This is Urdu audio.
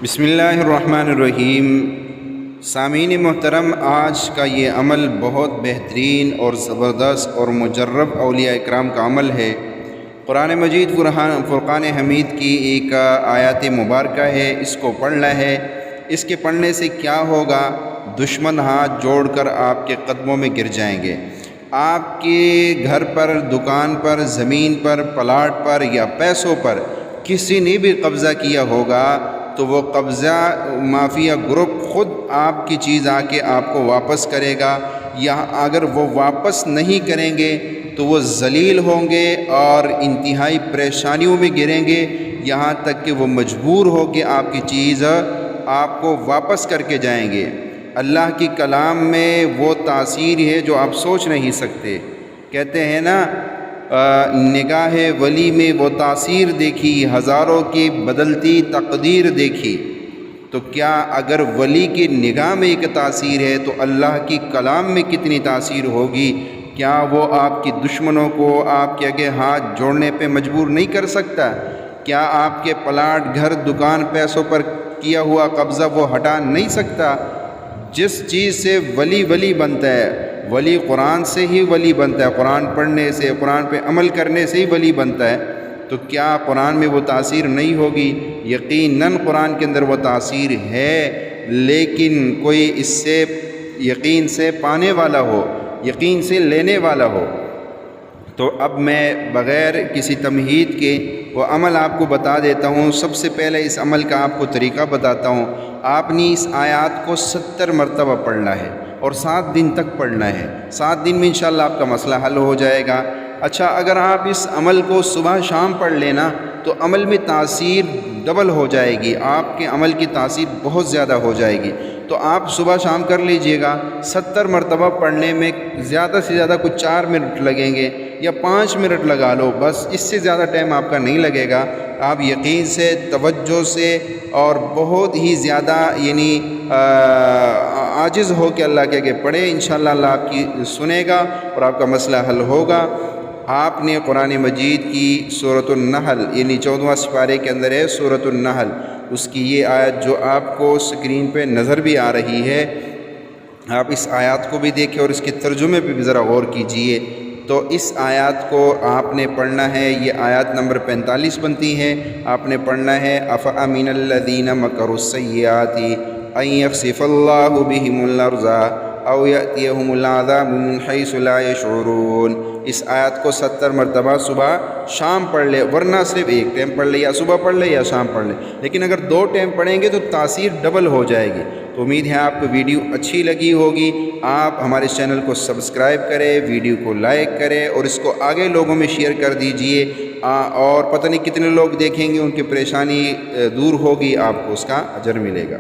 بسم اللہ الرحمن الرحیم۔ سامعین محترم، آج کا یہ عمل بہت بہترین اور زبردست اور مجرب اولیاء اکرام کا عمل ہے۔ قرآن مجید فرقان حمید کی ایک آیات مبارکہ ہے، اس کو پڑھنا ہے۔ اس کے پڑھنے سے کیا ہوگا؟ دشمن ہاتھ جوڑ کر آپ کے قدموں میں گر جائیں گے۔ آپ کے گھر پر، دکان پر، زمین پر، پلاٹ پر یا پیسوں پر کسی نے بھی قبضہ کیا ہوگا تو وہ قبضہ مافیا گروپ خود آپ کی چیز آ کے آپ کو واپس کرے گا، یا اگر وہ واپس نہیں کریں گے تو وہ ذلیل ہوں گے اور انتہائی پریشانیوں میں گریں گے، یہاں تک کہ وہ مجبور ہو کے آپ کی چیز آپ کو واپس کر کے جائیں گے۔ اللہ کی کلام میں وہ تاثیر ہے جو آپ سوچ نہیں سکتے۔ کہتے ہیں نا، نگاہ ولی میں وہ تاثیر دیکھی، ہزاروں کی بدلتی تقدیر دیکھی۔ تو کیا اگر ولی کی نگاہ میں ایک تاثیر ہے تو اللہ کی کلام میں کتنی تاثیر ہوگی؟ کیا وہ آپ کی دشمنوں کو آپ کے آگے ہاتھ جوڑنے پہ مجبور نہیں کر سکتا؟ کیا آپ کے پلاٹ، گھر، دکان، پیسوں پر کیا ہوا قبضہ وہ ہٹا نہیں سکتا؟ جس چیز سے ولی بنتا ہے، ولی قرآن سے ہی ولی بنتا ہے، قرآن پڑھنے سے، قرآن پہ عمل کرنے سے ہی ولی بنتا ہے، تو کیا قرآن میں وہ تاثیر نہیں ہوگی؟ یقیناً قرآن کے اندر وہ تاثیر ہے، لیکن کوئی اس سے یقین سے پانے والا ہو، یقین سے لینے والا ہو۔ تو اب میں بغیر کسی تمہید کے وہ عمل آپ کو بتا دیتا ہوں۔ سب سے پہلے اس عمل کا آپ کو طریقہ بتاتا ہوں۔ آپ نے اس آیات کو 70 مرتبہ پڑھنا ہے اور 7 دن تک پڑھنا ہے۔ 7 دن میں انشاءاللہ آپ کا مسئلہ حل ہو جائے گا۔ اچھا، اگر آپ اس عمل کو صبح شام پڑھ لینا تو عمل میں تاثیر ڈبل ہو جائے گی، آپ کے عمل کی تاثیر بہت زیادہ ہو جائے گی۔ تو آپ صبح شام کر لیجئے گا۔ 70 مرتبہ پڑھنے میں زیادہ سے زیادہ کچھ 4 منٹ لگیں گے یا 5 منٹ لگا لو، بس اس سے زیادہ ٹائم آپ کا نہیں لگے گا۔ آپ یقین سے، توجہ سے اور بہت ہی زیادہ عاجز ہو کے اللہ کے آگے پڑھیں، انشاءاللہ اللہ آپ کی سنے گا اور آپ کا مسئلہ حل ہوگا۔ آپ نے قرآن مجید کی سورۃ النحل 14واں سپارے کے اندر ہے سورۃ النحل، اس کی یہ آیت جو آپ کو سکرین پہ نظر بھی آ رہی ہے، آپ اس آیات کو بھی دیکھیں اور اس کے ترجمے پہ بھی ذرا غور کیجئے۔ تو اس آیات کو آپ نے پڑھنا ہے، یہ آیات نمبر 45 بنتی ہے۔ آپ نے پڑھنا ہے أَفَأَمِنَ الَّذِينَ مَكَرُوا السَّيِّئَاتِ أَن يَخْسِفَ اللَّهُ بِهِمُ الْأَرْضَ أَوْ يَأْتِيَهُمُ الْعَذَابُ مِنْ حَيْثُ لَا يَشْعُرُونَ۔ اس آیت کو 70 مرتبہ صبح شام پڑھ لے، ورنہ صرف ایک ٹائم پڑھ لے، یا صبح پڑھ لے یا شام پڑھ لے، لیکن اگر 2 ٹائم پڑھیں گے تو تاثیر ڈبل ہو جائے گی۔ تو امید ہے آپ کو ویڈیو اچھی لگی ہوگی۔ آپ ہمارے چینل کو سبسکرائب کریں، ویڈیو کو لائک کریں اور اس کو آگے لوگوں میں شیئر کر دیجئے، اور پتہ نہیں کتنے لوگ دیکھیں گے، ان کی پریشانی دور ہوگی، آپ کو اس کا اجر ملے گا۔